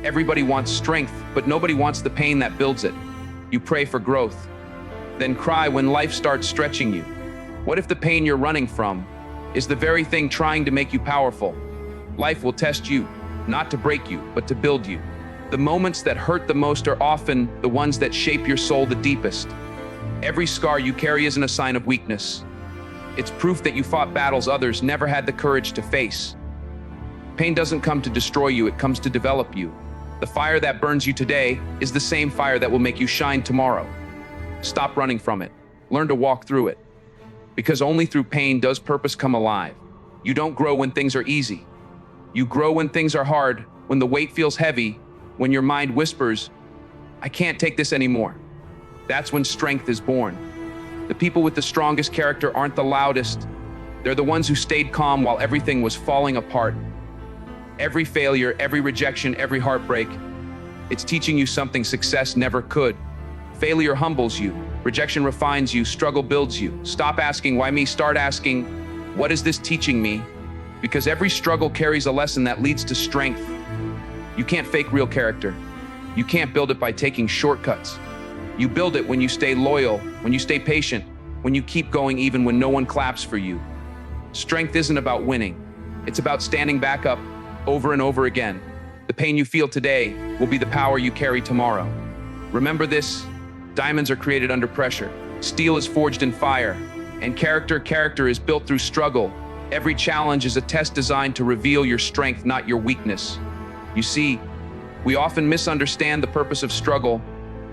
Everybody wants strength, but nobody wants the pain that builds it. You pray for growth, then cry when life starts stretching you. What if the pain you're running from is the very thing trying to make you powerful? Life will test you, not to break you, but to build you. The moments that hurt the most are often the ones that shape your soul the deepest. Every scar you carry isn't a sign of weakness. It's proof that you fought battles others never had the courage to face. Pain doesn't come to destroy you, it comes to develop you. The fire that burns you today is the same fire that will make you shine tomorrow. Stop running from it. Learn to walk through it. Because only through pain does purpose come alive. You don't grow when things are easy. You grow when things are hard, when the weight feels heavy, when your mind whispers, "I can't take this anymore." That's when strength is born. The people with the strongest character aren't the loudest. They're the ones who stayed calm while everything was falling apart. Every failure, every rejection, every heartbreak, it's teaching you something success never could. Failure humbles you, rejection refines you, struggle builds you. Stop asking, "Why me?" Start asking, "What is this teaching me?" Because every struggle carries a lesson that leads to strength. You can't fake real character. You can't build it by taking shortcuts. You build it when you stay loyal, when you stay patient, when you keep going even when no one claps for you. Strength isn't about winning. It's about standing back up over and over again. The pain you feel today will be the power you carry tomorrow. Remember this, diamonds are created under pressure. Steel is forged in fire, and character is built through struggle. Every challenge is a test designed to reveal your strength, not your weakness. You see, we often misunderstand the purpose of struggle.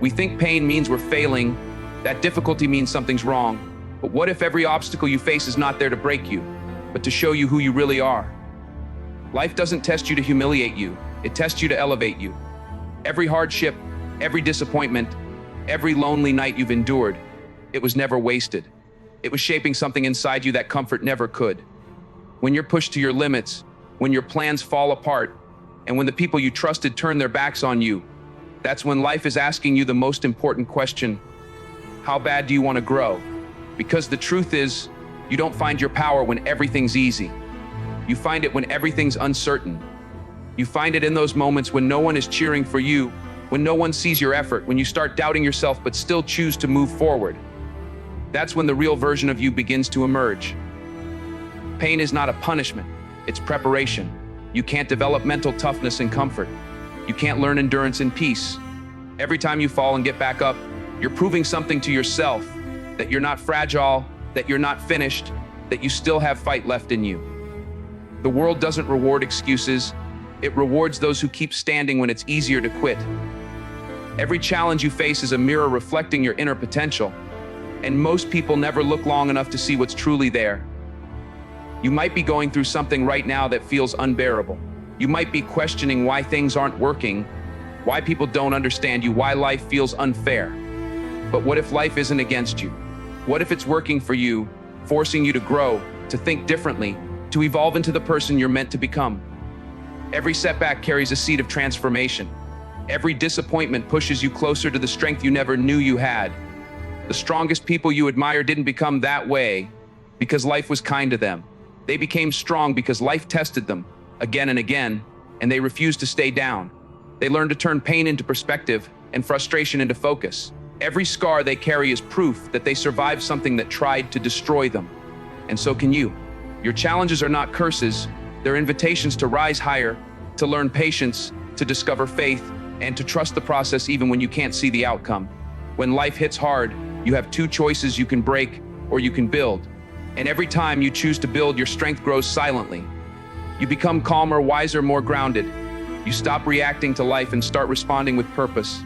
We think pain means we're failing, that difficulty means something's wrong. But what if every obstacle you face is not there to break you, but to show you who you really are? Life doesn't test you to humiliate you, it tests you to elevate you. Every hardship, every disappointment, every lonely night you've endured, it was never wasted. It was shaping something inside you that comfort never could. When you're pushed to your limits, when your plans fall apart, and when the people you trusted turn their backs on you, that's when life is asking you the most important question: how bad do you want to grow? Because the truth is, you don't find your power when everything's easy. You find it when everything's uncertain. You find it in those moments when no one is cheering for you, when no one sees your effort, when you start doubting yourself but still choose to move forward. That's when the real version of you begins to emerge. Pain is not a punishment, it's preparation. You can't develop mental toughness in comfort. You can't learn endurance in peace. Every time you fall and get back up, you're proving something to yourself, that you're not fragile, that you're not finished, that you still have fight left in you. The world doesn't reward excuses, it rewards those who keep standing when it's easier to quit. Every challenge you face is a mirror reflecting your inner potential, and most people never look long enough to see what's truly there. You might be going through something right now that feels unbearable. You might be questioning why things aren't working, why people don't understand you, why life feels unfair. But what if life isn't against you? What if it's working for you, forcing you to grow, to think differently, to evolve into the person you're meant to become? Every setback carries a seed of transformation. Every disappointment pushes you closer to the strength you never knew you had. The strongest people you admire didn't become that way because life was kind to them. They became strong because life tested them again and again, and they refused to stay down. They learned to turn pain into perspective and frustration into focus. Every scar they carry is proof that they survived something that tried to destroy them. And so can you. Your challenges are not curses, they're invitations to rise higher, to learn patience, to discover faith, and to trust the process even when you can't see the outcome. When life hits hard, you have two choices: you can break or you can build. And every time you choose to build, your strength grows silently. You become calmer, wiser, more grounded. You stop reacting to life and start responding with purpose.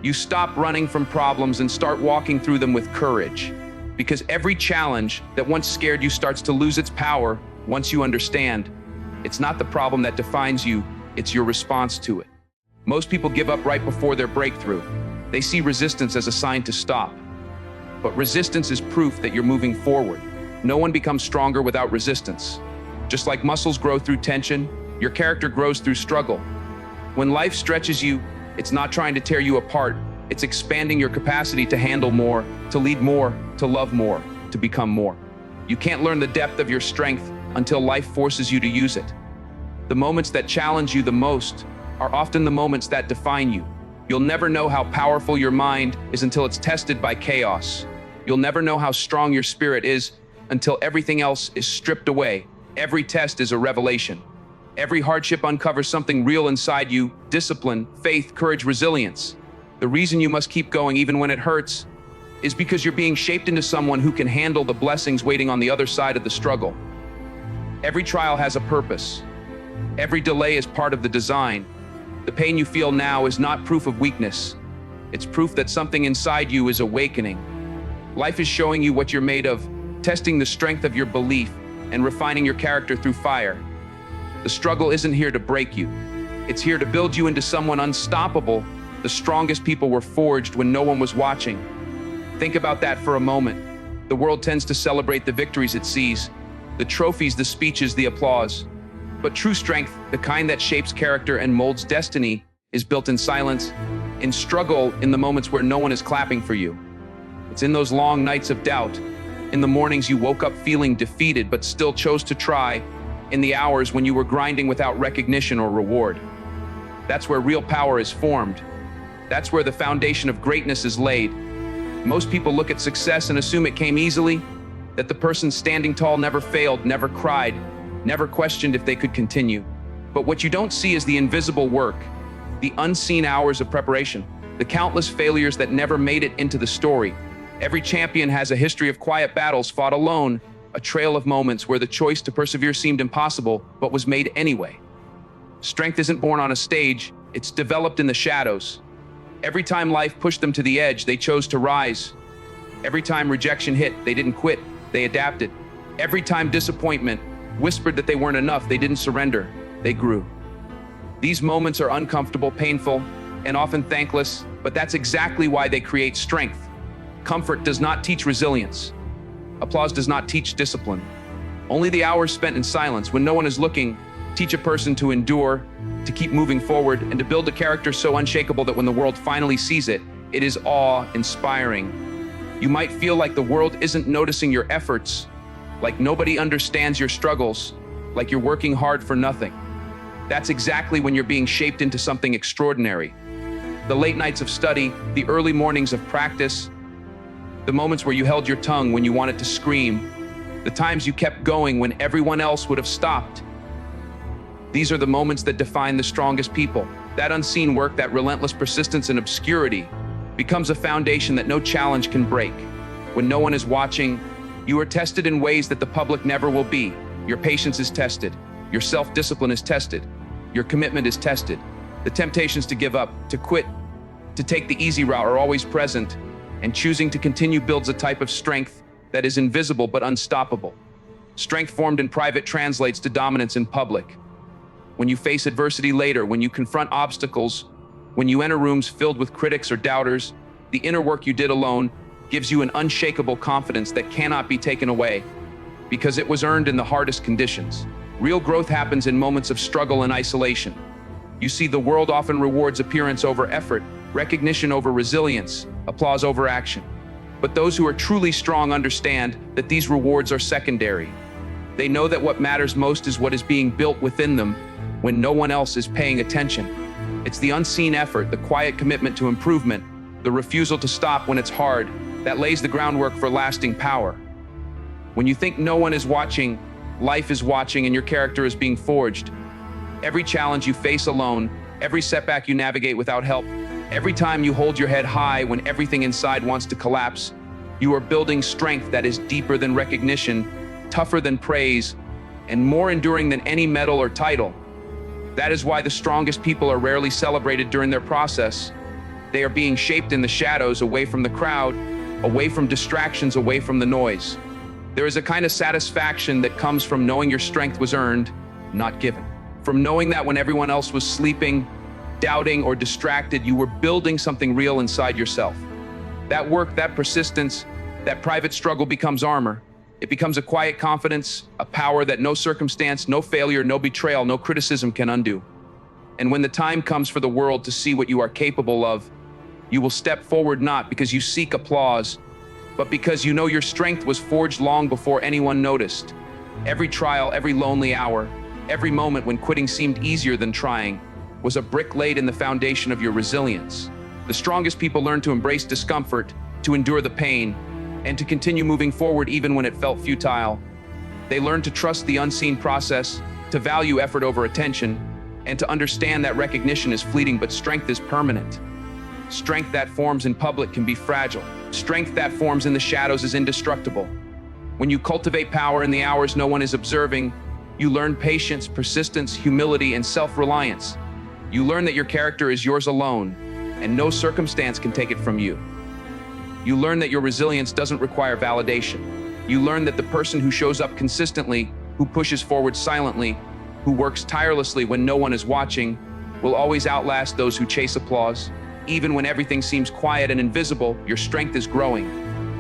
You stop running from problems and start walking through them with courage. Because every challenge that once scared you starts to lose its power once you understand. It's not the problem that defines you, it's your response to it. Most people give up right before their breakthrough. They see resistance as a sign to stop. But resistance is proof that you're moving forward. No one becomes stronger without resistance. Just like muscles grow through tension, your character grows through struggle. When life stretches you, it's not trying to tear you apart, it's expanding your capacity to handle more, to lead more, to love more, to become more. You can't learn the depth of your strength until life forces you to use it. The moments that challenge you the most are often the moments that define you. You'll never know how powerful your mind is until it's tested by chaos. You'll never know how strong your spirit is until everything else is stripped away. Every test is a revelation. Every hardship uncovers something real inside you: discipline, faith, courage, resilience. The reason you must keep going even when it hurts is because you're being shaped into someone who can handle the blessings waiting on the other side of the struggle. Every trial has a purpose. Every delay is part of the design. The pain you feel now is not proof of weakness. It's proof that something inside you is awakening. Life is showing you what you're made of, testing the strength of your belief and refining your character through fire. The struggle isn't here to break you. It's here to build you into someone unstoppable. The strongest people were forged when no one was watching. Think about that for a moment. The world tends to celebrate the victories it sees, the trophies, the speeches, the applause. But true strength, the kind that shapes character and molds destiny, is built in silence, in struggle, in the moments where no one is clapping for you. It's in those long nights of doubt, in the mornings you woke up feeling defeated but still chose to try, in the hours when you were grinding without recognition or reward. That's where real power is formed. That's where the foundation of greatness is laid. Most people look at success and assume it came easily, that the person standing tall never failed, never cried, never questioned if they could continue. But what you don't see is the invisible work, the unseen hours of preparation, the countless failures that never made it into the story. Every champion has a history of quiet battles fought alone, a trail of moments where the choice to persevere seemed impossible, but was made anyway. Strength isn't born on a stage, it's developed in the shadows. Every time life pushed them to the edge, they chose to rise. Every time rejection hit, they didn't quit, they adapted. Every time disappointment whispered that they weren't enough, they didn't surrender, they grew. These moments are uncomfortable, painful, and often thankless, but that's exactly why they create strength. Comfort does not teach resilience. Applause does not teach discipline. Only the hours spent in silence, when no one is looking, teach a person to endure, to keep moving forward, and to build a character so unshakable that when the world finally sees it, it is awe-inspiring. You might feel like the world isn't noticing your efforts, like nobody understands your struggles, like you're working hard for nothing. That's exactly when you're being shaped into something extraordinary. The late nights of study, the early mornings of practice, the moments where you held your tongue when you wanted to scream, the times you kept going when everyone else would have stopped. These are the moments that define the strongest people. That unseen work, that relentless persistence in obscurity, becomes a foundation that no challenge can break. When no one is watching, you are tested in ways that the public never will be. Your patience is tested. Your self-discipline is tested. Your commitment is tested. The temptations to give up, to quit, to take the easy route are always present, and choosing to continue builds a type of strength that is invisible but unstoppable. Strength formed in private translates to dominance in public. When you face adversity later, when you confront obstacles, when you enter rooms filled with critics or doubters, the inner work you did alone gives you an unshakable confidence that cannot be taken away, because it was earned in the hardest conditions. Real growth happens in moments of struggle and isolation. You see, the world often rewards appearance over effort, recognition over resilience, applause over action. But those who are truly strong understand that these rewards are secondary. They know that what matters most is what is being built within them when no one else is paying attention. It's the unseen effort, the quiet commitment to improvement, the refusal to stop when it's hard, that lays the groundwork for lasting power. When you think no one is watching, life is watching and your character is being forged. Every challenge you face alone, every setback you navigate without help, every time you hold your head high when everything inside wants to collapse, you are building strength that is deeper than recognition, tougher than praise, and more enduring than any medal or title. That is why the strongest people are rarely celebrated during their process. They are being shaped in the shadows, away from the crowd, away from distractions, away from the noise. There is a kind of satisfaction that comes from knowing your strength was earned, not given. From knowing that when everyone else was sleeping, doubting, or distracted, you were building something real inside yourself. That work, that persistence, that private struggle becomes armor. It becomes a quiet confidence, a power that no circumstance, no failure, no betrayal, no criticism can undo. And when the time comes for the world to see what you are capable of, you will step forward not because you seek applause, but because you know your strength was forged long before anyone noticed. Every trial, every lonely hour, every moment when quitting seemed easier than trying, was a brick laid in the foundation of your resilience. The strongest people learned to embrace discomfort, to endure the pain, and to continue moving forward even when it felt futile. They learned to trust the unseen process, to value effort over attention, and to understand that recognition is fleeting but strength is permanent. Strength that forms in public can be fragile. Strength that forms in the shadows is indestructible. When you cultivate power in the hours no one is observing, you learn patience, persistence, humility, and self-reliance. You learn that your character is yours alone, and no circumstance can take it from you. You learn that your resilience doesn't require validation. You learn that the person who shows up consistently, who pushes forward silently, who works tirelessly when no one is watching, will always outlast those who chase applause. Even when everything seems quiet and invisible, your strength is growing.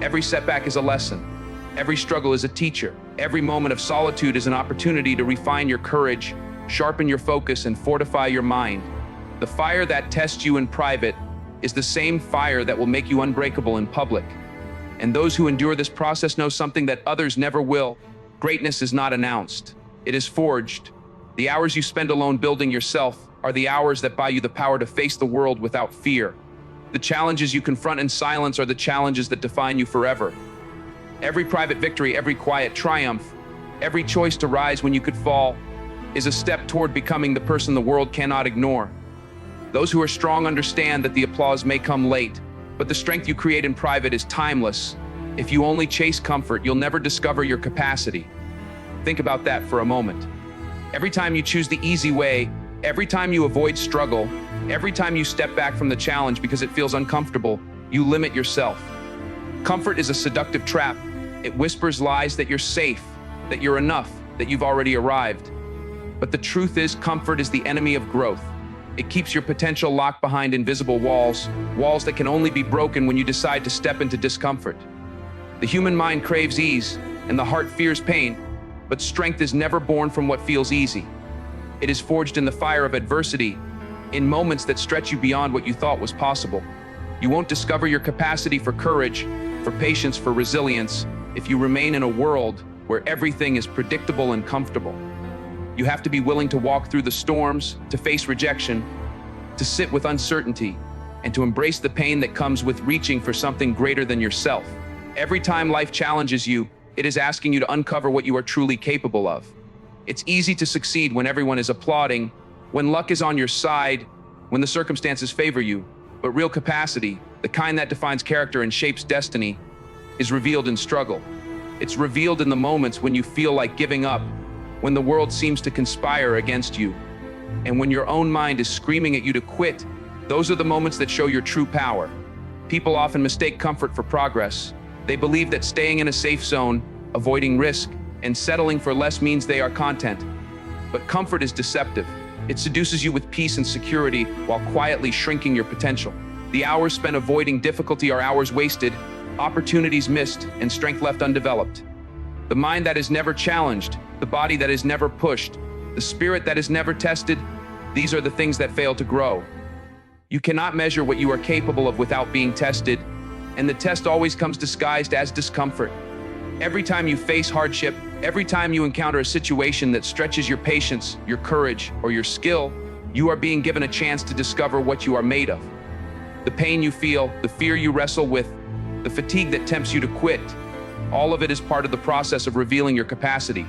Every setback is a lesson. Every struggle is a teacher. Every moment of solitude is an opportunity to refine your courage, sharpen your focus, and fortify your mind. The fire that tests you in private is the same fire that will make you unbreakable in public. And those who endure this process know something that others never will. Greatness is not announced. It is forged. The hours you spend alone building yourself are the hours that buy you the power to face the world without fear. The challenges you confront in silence are the challenges that define you forever. Every private victory, every quiet triumph, every choice to rise when you could fall is a step toward becoming the person the world cannot ignore. Those who are strong understand that the applause may come late, but the strength you create in private is timeless. If you only chase comfort, you'll never discover your capacity. Think about that for a moment. Every time you choose the easy way, every time you avoid struggle, every time you step back from the challenge because it feels uncomfortable, you limit yourself. Comfort is a seductive trap. It whispers lies that you're safe, that you're enough, that you've already arrived. But the truth is, comfort is the enemy of growth. It keeps your potential locked behind invisible walls, walls that can only be broken when you decide to step into discomfort. The human mind craves ease, and the heart fears pain, but strength is never born from what feels easy. It is forged in the fire of adversity, in moments that stretch you beyond what you thought was possible. You won't discover your capacity for courage, for patience, for resilience, if you remain in a world where everything is predictable and comfortable. You have to be willing to walk through the storms, to face rejection, to sit with uncertainty, and to embrace the pain that comes with reaching for something greater than yourself. Every time life challenges you, it is asking you to uncover what you are truly capable of. It's easy to succeed when everyone is applauding, when luck is on your side, when the circumstances favor you. But real capacity, the kind that defines character and shapes destiny, is revealed in struggle. It's revealed in the moments when you feel like giving up, when the world seems to conspire against you, and when your own mind is screaming at you to quit. Those are the moments that show your true power. People often mistake comfort for progress. They believe that staying in a safe zone, avoiding risk, and settling for less means they are content. But comfort is deceptive. It seduces you with peace and security while quietly shrinking your potential. The hours spent avoiding difficulty are hours wasted, opportunities missed, and strength left undeveloped. The mind that is never challenged, the body that is never pushed, the spirit that is never tested, these are the things that fail to grow. You cannot measure what you are capable of without being tested, and the test always comes disguised as discomfort. Every time you face hardship, every time you encounter a situation that stretches your patience, your courage, or your skill, you are being given a chance to discover what you are made of. The pain you feel, the fear you wrestle with, the fatigue that tempts you to quit, all of it is part of the process of revealing your capacity.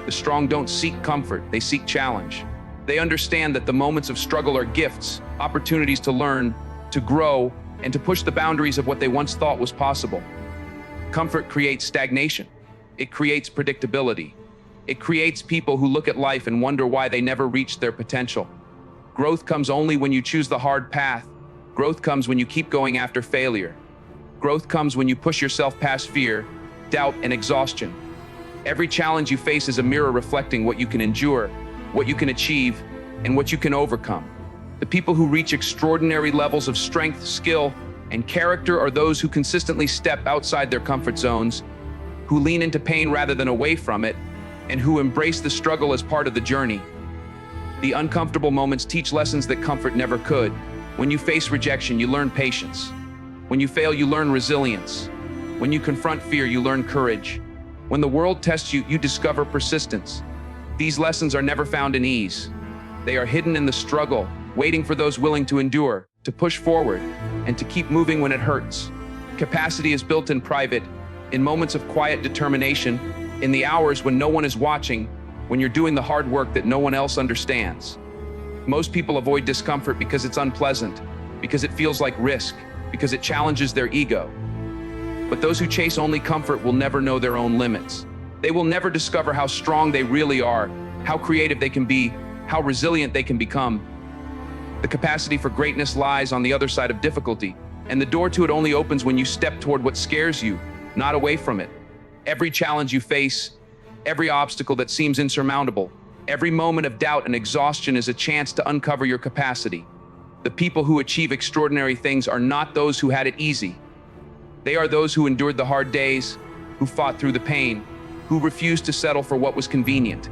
The strong don't seek comfort, they seek challenge. They understand that the moments of struggle are gifts, opportunities to learn, to grow, and to push the boundaries of what they once thought was possible. Comfort creates stagnation. It creates predictability. It creates people who look at life and wonder why they never reached their potential. Growth comes only when you choose the hard path. Growth comes when you keep going after failure. Growth comes when you push yourself past fear, doubt, and exhaustion. Every challenge you face is a mirror reflecting what you can endure, what you can achieve, and what you can overcome. The people who reach extraordinary levels of strength, skill, and character are those who consistently step outside their comfort zones, who lean into pain rather than away from it, and who embrace the struggle as part of the journey. The uncomfortable moments teach lessons that comfort never could. When you face rejection, you learn patience. When you fail, you learn resilience. When you confront fear, you learn courage. When the world tests you, you discover persistence. These lessons are never found in ease. They are hidden in the struggle, waiting for those willing to endure, to push forward, and to keep moving when it hurts. Capacity is built in private, in moments of quiet determination, in the hours when no one is watching, when you're doing the hard work that no one else understands. Most people avoid discomfort because it's unpleasant, because it feels like risk, because it challenges their ego. But those who chase only comfort will never know their own limits. They will never discover how strong they really are, how creative they can be, how resilient they can become. The capacity for greatness lies on the other side of difficulty, and the door to it only opens when you step toward what scares you, not away from it. Every challenge you face, every obstacle that seems insurmountable, every moment of doubt and exhaustion is a chance to uncover your capacity. The people who achieve extraordinary things are not those who had it easy. They are those who endured the hard days, who fought through the pain, who refused to settle for what was convenient.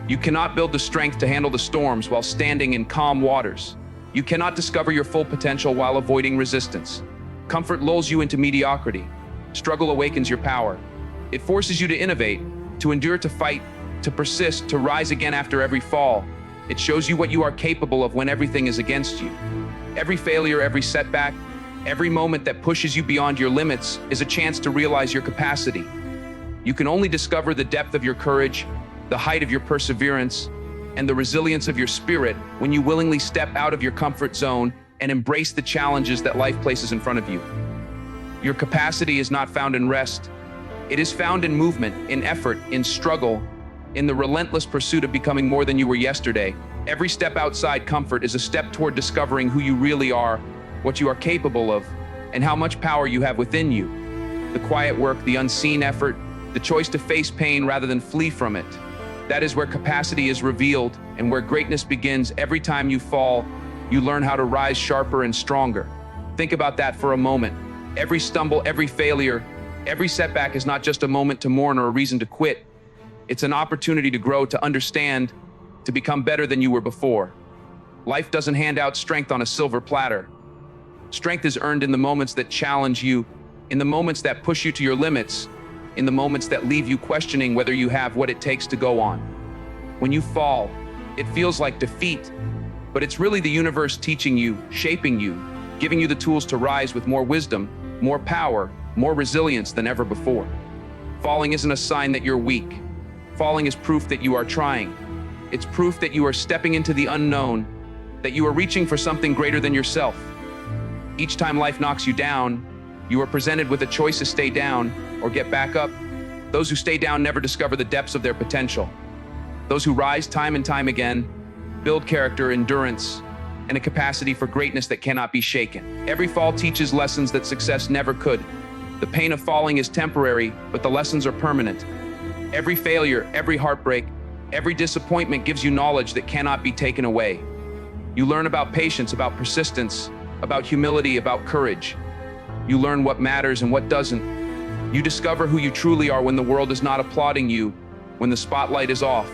You cannot build the strength to handle the storms while standing in calm waters. You cannot discover your full potential while avoiding resistance. Comfort lulls you into mediocrity. Struggle awakens your power. It forces you to innovate, to endure, to fight, to persist, to rise again after every fall. It shows you what you are capable of when everything is against you. Every failure, every setback, every moment that pushes you beyond your limits is a chance to realize your capacity. You can only discover the depth of your courage, the height of your perseverance, and the resilience of your spirit when you willingly step out of your comfort zone and embrace the challenges that life places in front of you. Your capacity is not found in rest. It is found in movement, in effort, in struggle, in the relentless pursuit of becoming more than you were yesterday. Every step outside comfort is a step toward discovering who you really are, what you are capable of, and how much power you have within you. The quiet work, the unseen effort, the choice to face pain rather than flee from it. That is where capacity is revealed and where greatness begins. Every time you fall, you learn how to rise sharper and stronger. Think about that for a moment. Every stumble, every failure, every setback is not just a moment to mourn or a reason to quit. It's an opportunity to grow, to understand, to become better than you were before. Life doesn't hand out strength on a silver platter. Strength is earned in the moments that challenge you, in the moments that push you to your limits, in the moments that leave you questioning whether you have what it takes to go on. When you fall, it feels like defeat, but it's really the universe teaching you, shaping you, giving you the tools to rise with more wisdom, more power, more resilience than ever before. Falling isn't a sign that you're weak. Falling is proof that you are trying. It's proof that you are stepping into the unknown, that you are reaching for something greater than yourself. Each time life knocks you down, you are presented with a choice to stay down or get back up. Those who stay down never discover the depths of their potential. Those who rise time and time again build character, endurance, and a capacity for greatness that cannot be shaken. Every fall teaches lessons that success never could. The pain of falling is temporary, but the lessons are permanent. Every failure, every heartbreak, every disappointment gives you knowledge that cannot be taken away. You learn about patience, about persistence, about humility, about courage. You learn what matters and what doesn't. You discover who you truly are when the world is not applauding you, when the spotlight is off,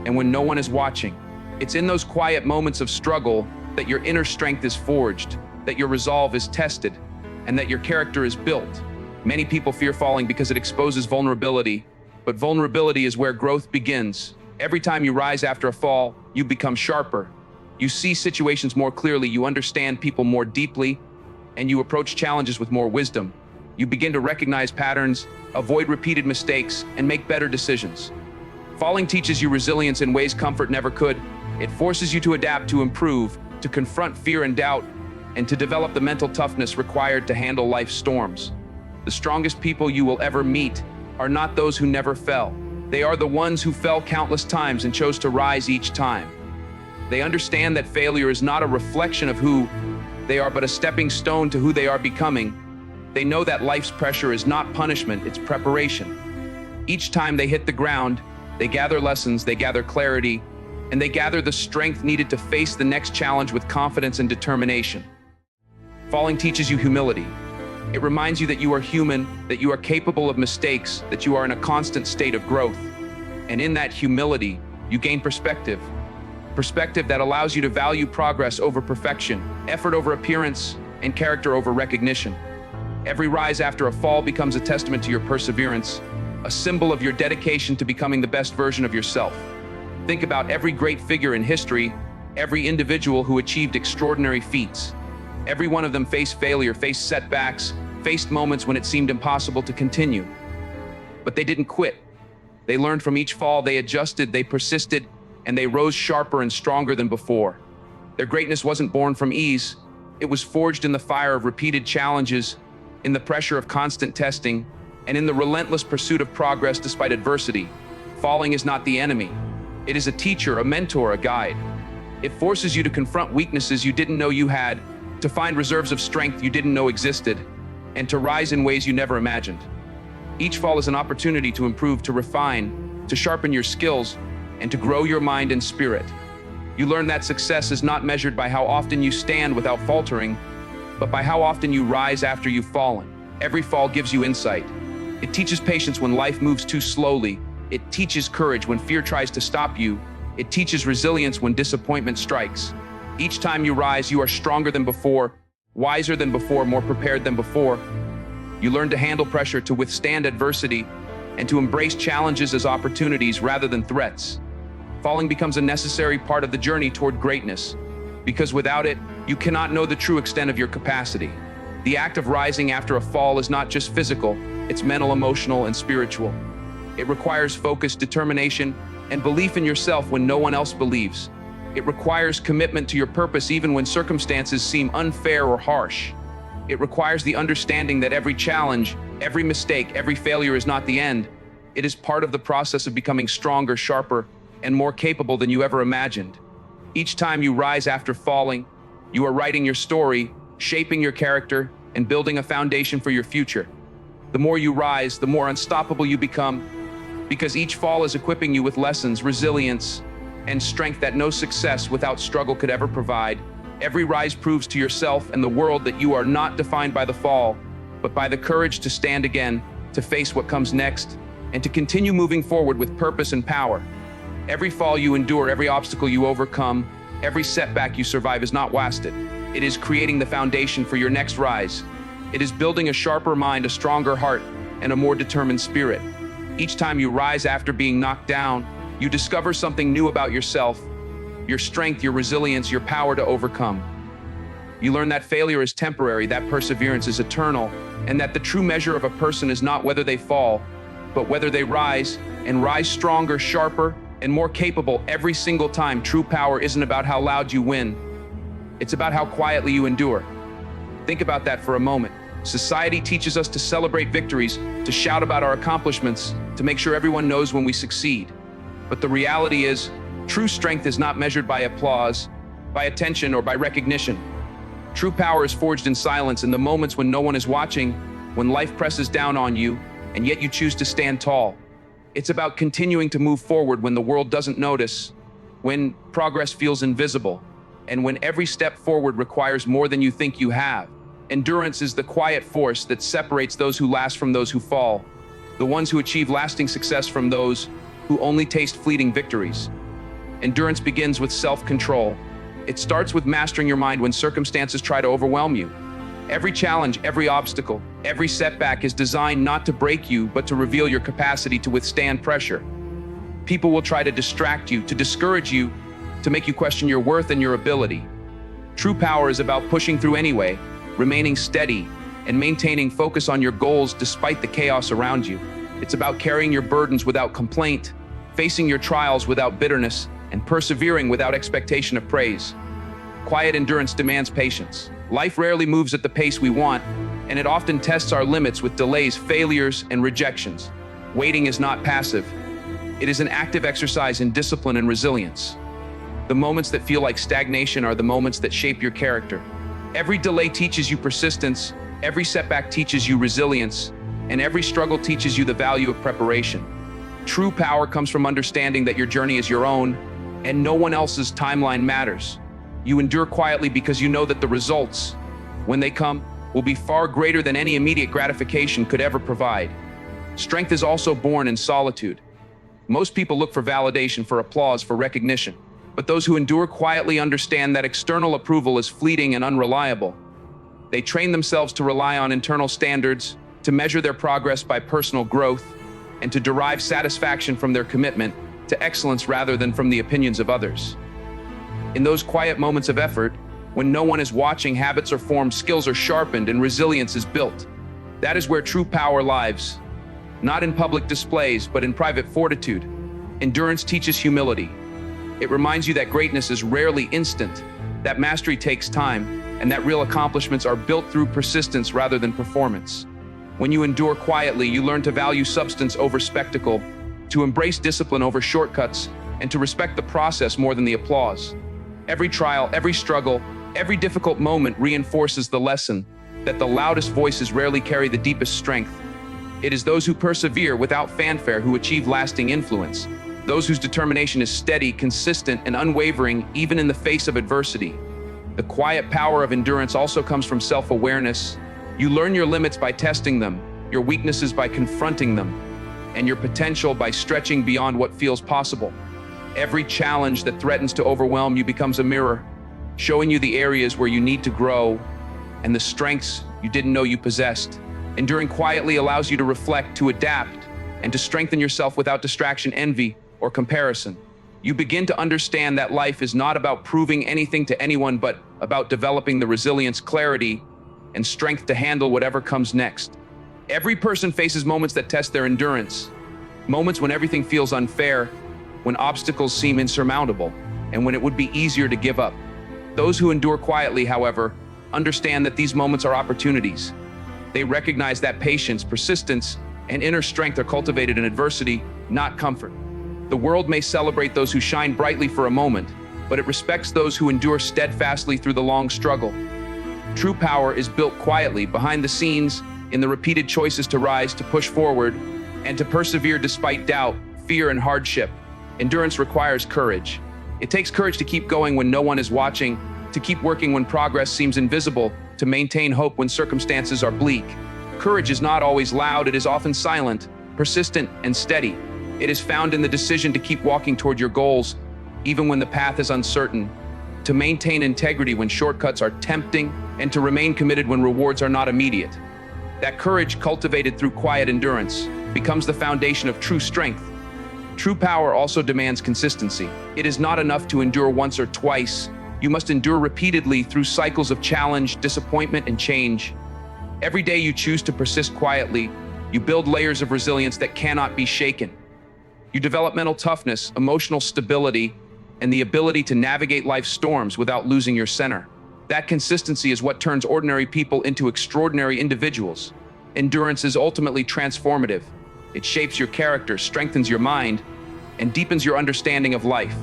and when no one is watching. It's in those quiet moments of struggle that your inner strength is forged, that your resolve is tested, and that your character is built. Many people fear falling because it exposes vulnerability, but vulnerability is where growth begins. Every time you rise after a fall, you become sharper. You see situations more clearly, you understand people more deeply, and you approach challenges with more wisdom. You begin to recognize patterns, avoid repeated mistakes, and make better decisions. Falling teaches you resilience in ways comfort never could. It forces you to adapt, to improve, to confront fear and doubt, and to develop the mental toughness required to handle life's storms. The strongest people you will ever meet are not those who never fell. They are the ones who fell countless times and chose to rise each time. They understand that failure is not a reflection of who they are, but a stepping stone to who they are becoming. They know that life's pressure is not punishment, it's preparation. Each time they hit the ground, they gather lessons, they gather clarity, and they gather the strength needed to face the next challenge with confidence and determination. Falling teaches you humility. It reminds you that you are human, that you are capable of mistakes, that you are in a constant state of growth. And in that humility, you gain perspective. Perspective that allows you to value progress over perfection, effort over appearance, and character over recognition. Every rise after a fall becomes a testament to your perseverance, a symbol of your dedication to becoming the best version of yourself. Think about every great figure in history. Every individual who achieved extraordinary feats. Every one of them faced failure, faced setbacks, faced moments when it seemed impossible to continue. But they didn't quit. They learned from each fall, they adjusted, they persisted, and they rose sharper and stronger than before. Their greatness wasn't born from ease. It was forged in the fire of repeated challenges, in the pressure of constant testing, and in the relentless pursuit of progress despite adversity. Falling is not the enemy. It is a teacher, a mentor, a guide. It forces you to confront weaknesses you didn't know you had, to find reserves of strength you didn't know existed, and to rise in ways you never imagined. Each fall is an opportunity to improve, to refine, to sharpen your skills, and to grow your mind and spirit. You learn that success is not measured by how often you stand without faltering, but by how often you rise after you've fallen. Every fall gives you insight. It teaches patience when life moves too slowly. It teaches courage when fear tries to stop you. It teaches resilience when disappointment strikes. Each time you rise, you are stronger than before, wiser than before, more prepared than before. You learn to handle pressure, to withstand adversity, and to embrace challenges as opportunities rather than threats. Falling becomes a necessary part of the journey toward greatness, because without it, you cannot know the true extent of your capacity. The act of rising after a fall is not just physical, it's mental, emotional, and spiritual. It requires focus, determination, and belief in yourself when no one else believes. It requires commitment to your purpose even when circumstances seem unfair or harsh. It requires the understanding that every challenge, every mistake, every failure is not the end. It is part of the process of becoming stronger, sharper, and more capable than you ever imagined. Each time you rise after falling, you are writing your story, shaping your character, and building a foundation for your future. The more you rise, the more unstoppable you become, because each fall is equipping you with lessons, resilience, and strength that no success without struggle could ever provide. Every rise proves to yourself and the world that you are not defined by the fall, but by the courage to stand again, to face what comes next, and to continue moving forward with purpose and power. Every fall you endure, every obstacle you overcome, every setback you survive is not wasted. It is creating the foundation for your next rise. It is building a sharper mind, a stronger heart, and a more determined spirit. Each time you rise after being knocked down, you discover something new about yourself, your strength, your resilience, your power to overcome. You learn that failure is temporary, that perseverance is eternal, and that the true measure of a person is not whether they fall, but whether they rise, and rise stronger, sharper, and more capable every single time. True power isn't about how loud you win. It's about how quietly you endure. Think about that for a moment. Society teaches us to celebrate victories, to shout about our accomplishments, to make sure everyone knows when we succeed. But the reality is, true strength is not measured by applause, by attention, or by recognition. True power is forged in silence, in the moments when no one is watching, when life presses down on you, and yet you choose to stand tall. It's about continuing to move forward when the world doesn't notice, when progress feels invisible, and when every step forward requires more than you think you have. Endurance is the quiet force that separates those who last from those who fall, the ones who achieve lasting success from those who only taste fleeting victories. Endurance begins with self-control. It starts with mastering your mind when circumstances try to overwhelm you. Every challenge, every obstacle, every setback is designed not to break you, but to reveal your capacity to withstand pressure. People will try to distract you, to discourage you, to make you question your worth and your ability. True power is about pushing through anyway, remaining steady, and maintaining focus on your goals despite the chaos around you. It's about carrying your burdens without complaint, facing your trials without bitterness, and persevering without expectation of praise. Quiet endurance demands patience. Life rarely moves at the pace we want, and it often tests our limits with delays, failures, and rejections. Waiting is not passive. It is an active exercise in discipline and resilience. The moments that feel like stagnation are the moments that shape your character. Every delay teaches you persistence, every setback teaches you resilience, and every struggle teaches you the value of preparation. True power comes from understanding that your journey is your own, and no one else's timeline matters. You endure quietly because you know that the results, when they come, will be far greater than any immediate gratification could ever provide. Strength is also born in solitude. Most people look for validation, for applause, for recognition. But those who endure quietly understand that external approval is fleeting and unreliable. They train themselves to rely on internal standards, to measure their progress by personal growth, and to derive satisfaction from their commitment to excellence rather than from the opinions of others. In those quiet moments of effort, when no one is watching, habits are formed, skills are sharpened, and resilience is built. That is where true power lies, not in public displays, but in private fortitude. Endurance teaches humility. It reminds you that greatness is rarely instant, that mastery takes time, and that real accomplishments are built through persistence rather than performance. When you endure quietly, you learn to value substance over spectacle, to embrace discipline over shortcuts, and to respect the process more than the applause. Every trial, every struggle, every difficult moment reinforces the lesson that the loudest voices rarely carry the deepest strength. It is those who persevere without fanfare who achieve lasting influence, those whose determination is steady, consistent, and unwavering even in the face of adversity. The quiet power of endurance also comes from self-awareness. You learn your limits by testing them, your weaknesses by confronting them, and your potential by stretching beyond what feels possible. Every challenge that threatens to overwhelm you becomes a mirror, showing you the areas where you need to grow and the strengths you didn't know you possessed. Enduring quietly allows you to reflect, to adapt, and to strengthen yourself without distraction, envy, or comparison. You begin to understand that life is not about proving anything to anyone, but about developing the resilience, clarity, and strength to handle whatever comes next. Every person faces moments that test their endurance, moments when everything feels unfair, when obstacles seem insurmountable, and when it would be easier to give up. Those who endure quietly, however, understand that these moments are opportunities. They recognize that patience, persistence, and inner strength are cultivated in adversity, not comfort. The world may celebrate those who shine brightly for a moment, but it respects those who endure steadfastly through the long struggle. True power is built quietly, behind the scenes, in the repeated choices to rise, to push forward, and to persevere despite doubt, fear, and hardship. Endurance requires courage. It takes courage to keep going when no one is watching, to keep working when progress seems invisible, to maintain hope when circumstances are bleak. Courage is not always loud, it is often silent, persistent, and steady. It is found in the decision to keep walking toward your goals, even when the path is uncertain, to maintain integrity when shortcuts are tempting, and to remain committed when rewards are not immediate. That courage, cultivated through quiet endurance, becomes the foundation of true strength. True power also demands consistency. It is not enough to endure once or twice. You must endure repeatedly through cycles of challenge, disappointment, and change. Every day you choose to persist quietly, you build layers of resilience that cannot be shaken. You develop mental toughness, emotional stability, and the ability to navigate life's storms without losing your center. That consistency is what turns ordinary people into extraordinary individuals. Endurance is ultimately transformative. It shapes your character, strengthens your mind, and deepens your understanding of life.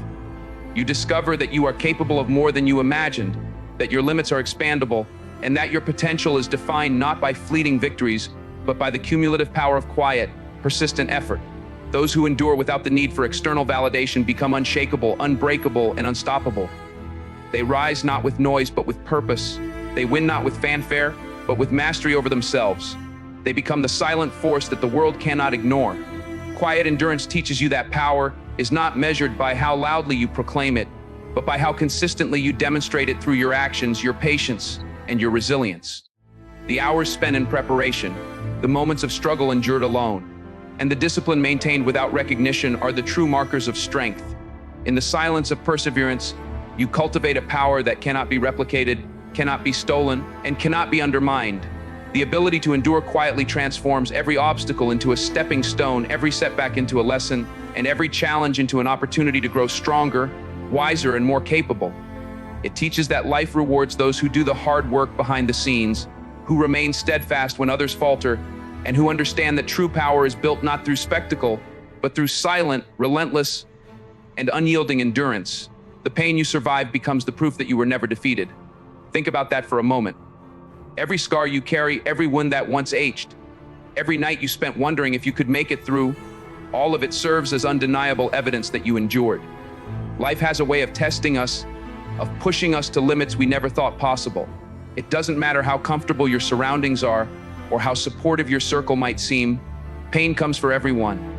You discover that you are capable of more than you imagined, that your limits are expandable, and that your potential is defined not by fleeting victories, but by the cumulative power of quiet, persistent effort. Those who endure without the need for external validation become unshakable, unbreakable, and unstoppable. They rise not with noise, but with purpose. They win not with fanfare, but with mastery over themselves. They become the silent force that the world cannot ignore. Quiet endurance teaches you that power is not measured by how loudly you proclaim it, but by how consistently you demonstrate it through your actions, your patience, and your resilience. The hours spent in preparation, the moments of struggle endured alone, and the discipline maintained without recognition are the true markers of strength. In the silence of perseverance, you cultivate a power that cannot be replicated, cannot be stolen, and cannot be undermined. The ability to endure quietly transforms every obstacle into a stepping stone, every setback into a lesson, and every challenge into an opportunity to grow stronger, wiser, and more capable. It teaches that life rewards those who do the hard work behind the scenes, who remain steadfast when others falter, and who understand that true power is built not through spectacle, but through silent, relentless, and unyielding endurance. The pain you survive becomes the proof that you were never defeated. Think about that for a moment. Every scar you carry, every wound that once ached, every night you spent wondering if you could make it through, all of it serves as undeniable evidence that you endured. Life has a way of testing us, of pushing us to limits we never thought possible. It doesn't matter how comfortable your surroundings are or how supportive your circle might seem, pain comes for everyone.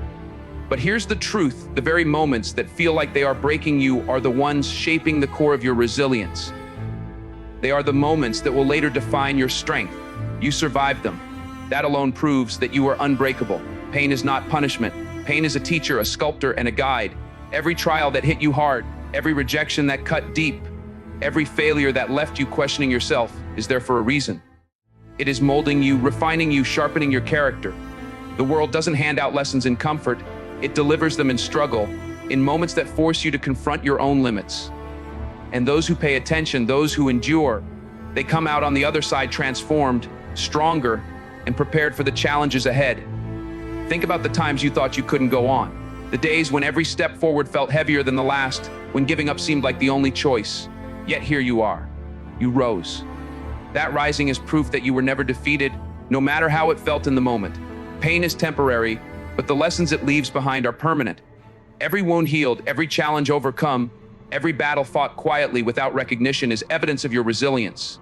But here's the truth, the very moments that feel like they are breaking you are the ones shaping the core of your resilience. They are the moments that will later define your strength. You survived them. That alone proves that you are unbreakable. Pain is not punishment. Pain is a teacher, a sculptor, and a guide. Every trial that hit you hard, Every rejection that cut deep, every failure that left you questioning yourself is there for a reason. It is molding you, refining you, sharpening your character. The world doesn't hand out lessons in comfort, it delivers them in struggle, in moments that force you to confront your own limits. And those who pay attention, those who endure, they come out on the other side transformed, stronger, and prepared for the challenges ahead. Think about the times you thought you couldn't go on. The days when every step forward felt heavier than the last, when giving up seemed like the only choice. Yet here you are. You rose. That rising is proof that you were never defeated, no matter how it felt in the moment. Pain is temporary, but the lessons it leaves behind are permanent. Every wound healed, every challenge overcome, every battle fought quietly without recognition is evidence of your resilience.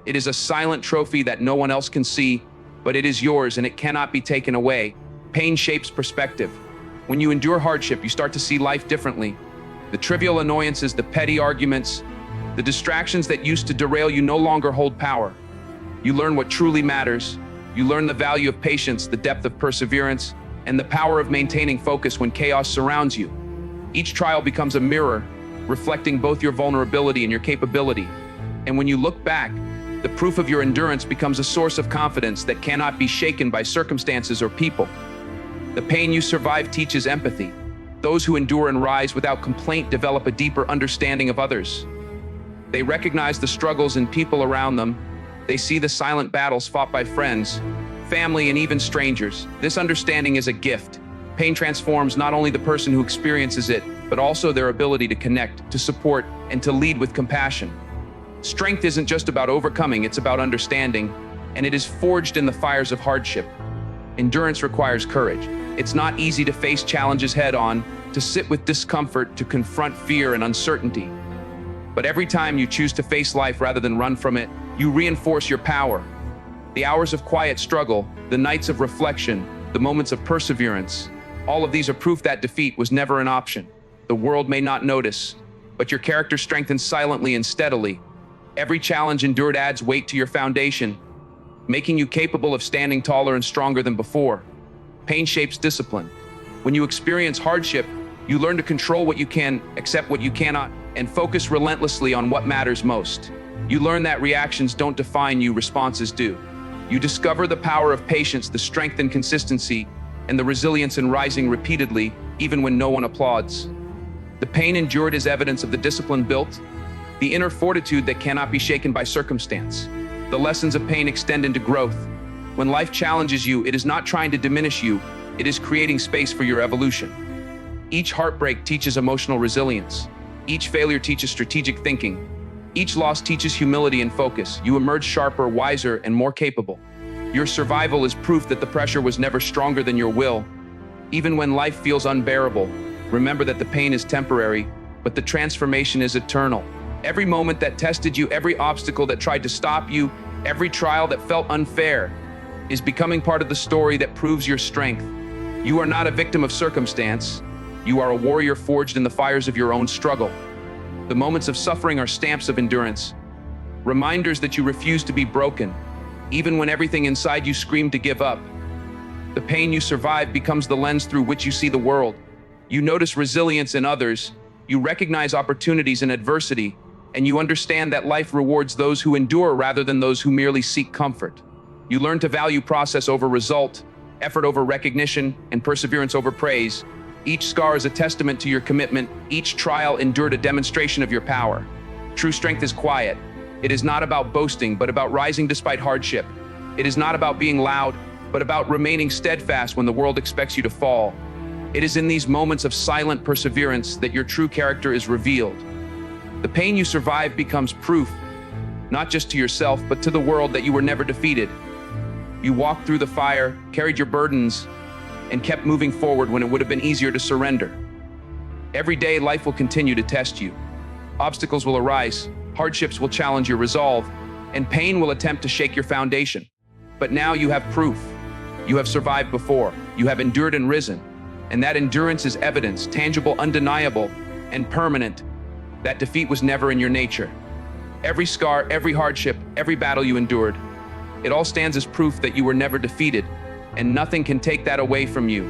It is a silent trophy that no one else can see, but it is yours and it cannot be taken away. Pain shapes perspective. When you endure hardship, you start to see life differently. The trivial annoyances, the petty arguments, the distractions that used to derail you no longer hold power. You learn what truly matters. You learn the value of patience, the depth of perseverance, and the power of maintaining focus when chaos surrounds you. Each trial becomes a mirror, reflecting both your vulnerability and your capability. And when you look back, the proof of your endurance becomes a source of confidence that cannot be shaken by circumstances or people. The pain you survive teaches empathy. Those who endure and rise without complaint develop a deeper understanding of others. They recognize the struggles in people around them. They see the silent battles fought by friends, family, and even strangers. This understanding is a gift. Pain transforms not only the person who experiences it, but also their ability to connect, to support, and to lead with compassion. Strength isn't just about overcoming, it's about understanding, and it is forged in the fires of hardship. Endurance requires courage. It's not easy to face challenges head-on, to sit with discomfort, to confront fear and uncertainty. But every time you choose to face life rather than run from it, you reinforce your power. The hours of quiet struggle, the nights of reflection, the moments of perseverance, all of these are proof that defeat was never an option. The world may not notice, but your character strengthens silently and steadily. Every challenge endured adds weight to your foundation, making you capable of standing taller and stronger than before. Pain shapes discipline. When you experience hardship, you learn to control what you can, accept what you cannot, and focus relentlessly on what matters most. You learn that reactions don't define you, responses do. You discover the power of patience, the strength and consistency, and the resilience in rising repeatedly, even when no one applauds. The pain endured is evidence of the discipline built, the inner fortitude that cannot be shaken by circumstance. The lessons of pain extend into growth. When life challenges you, it is not trying to diminish you, it is creating space for your evolution. Each heartbreak teaches emotional resilience. Each failure teaches strategic thinking. Each loss teaches humility and focus. You emerge sharper, wiser, and more capable. Your survival is proof that the pressure was never stronger than your will. Even when life feels unbearable, remember that the pain is temporary, but the transformation is eternal. Every moment that tested you, every obstacle that tried to stop you, every trial that felt unfair, is becoming part of the story that proves your strength. You are not a victim of circumstance. You are a warrior forged in the fires of your own struggle. The moments of suffering are stamps of endurance, reminders that you refuse to be broken, even when everything inside you screamed to give up. The pain you survive becomes the lens through which you see the world. You notice resilience in others, you recognize opportunities in adversity, and you understand that life rewards those who endure rather than those who merely seek comfort. You learn to value process over result, effort over recognition, and perseverance over praise. Each scar is a testament to your commitment. Each trial endured a demonstration of your power. True strength is quiet. It is not about boasting, but about rising despite hardship. It is not about being loud, but about remaining steadfast when the world expects you to fall. It is in these moments of silent perseverance that your true character is revealed. The pain you survive becomes proof, not just to yourself, but to the world that you were never defeated. You walked through the fire, carried your burdens, and kept moving forward when it would have been easier to surrender. Every day, life will continue to test you. Obstacles will arise, hardships will challenge your resolve, and pain will attempt to shake your foundation. But now you have proof. You have survived before. You have endured and risen. And that endurance is evidence, tangible, undeniable, and permanent, that defeat was never in your nature. Every scar, every hardship, every battle you endured, it all stands as proof that you were never defeated, and nothing can take that away from you.